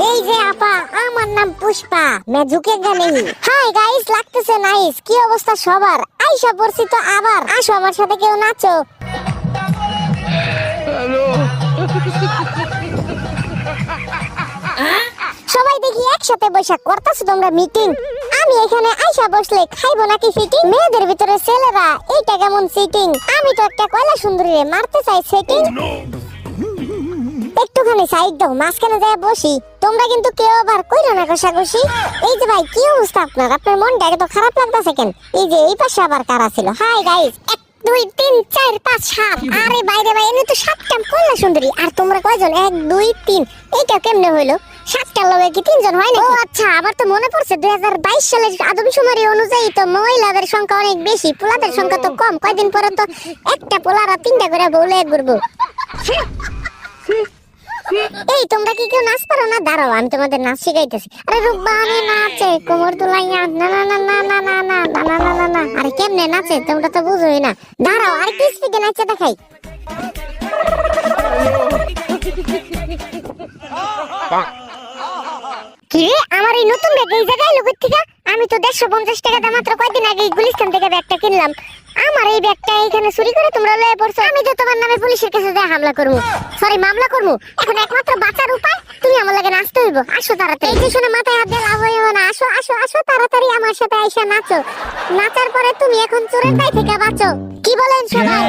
এই যে আপা, আমার নাম পুষ্পা, मैं झुकेगा नहीं। হাই গাইস, লাগতেছে নাইস। কি অবস্থা সবার? আইসা পড়ছি তো আবার। আসো আমার সাথে কেউ নাচো। সবাই দেখি একসাথে বসে করতেছো তোমরা মিটিং। আমি এখানে আইসা বসলে খাইবো নাকি ফিটিং? মেয়েদের ভিতরে ছেলেরা এইটা কেমন সিটিং? আমি তো একটা কয়লা সুন্দরী মারতে চাই সেটিং। একটুখানি সাইড দাও, মাঝখানে যায় বসি। তোমরা কিন্তু কেউ আবার কইরো না কষাকষি। এই যে ভাই, কি অবস্থা আপনার মনটা এত খারাপ লাগতেছে কেন? এই যে এই পাশে আবার কারা ছিল? Hi guys, 1 2 3 4 5 7। আরে বাইরে ভাই, এনে তো 7টা কয়লা সুন্দরী। আর তোমরা কয়জন? 1 2 3। এইটা কেমনে হইলো? 7টার লগে কি 3 জন হয় না? ও আচ্ছা, আবার তো মনে পড়ছে 2022 সালের আদমশুমারি অনুযায়ী তো মহিলাদের সংখ্যা অনেক বেশি, পোলাদের সংখ্যা তো কম। কয়দিন পরে তো একটা পোলারা 3টা করে বউলে ঘুরবো। এই তোমরা কি কেউ নাচ পারো না? দাঁড়াও, আমি তোমাদের নাচ শিখাইতেছি। আরে রূপবানি নাচে কোমর দুলাইয়া, না না না না না না না না না না না না। আরে কেমনে নাচে তোমরা তো বুঝোই না। দাঁড়াও, আর কি স্পিডে নাচে দেখাই। কি রে, আমার এই নতুন ব্যাগ এই জায়গায় লোকের থেকে? আমি তো 150 টাকা দাম মাত্র কয়দিন আগে গুলিস্তান থেকে ব্যাগটা কিনলাম। আমার এই ব্যাগটা এখানে চুরি করে তোমরা লয়ে পড়ছো। আমি তো তোমার নামে পুলিশের কাছে দিয়ে হামলা করবো, সরি মামলা করবো। এখন একমাত্র বাঁচার উপায়, তুমি আমার লাগে নাচতে হইব। আসো তাড়াতাড়ি। এই যে শোনো, মাথায় হাত দিয়ে লাভ হইব না। আসো আসো আসো তাড়াতাড়ি আমার সাথে আইসা নাচো। নাচার পরে তুমি এখন চোরের দায় থেকে বাঁচো। কি বলেন সবাই?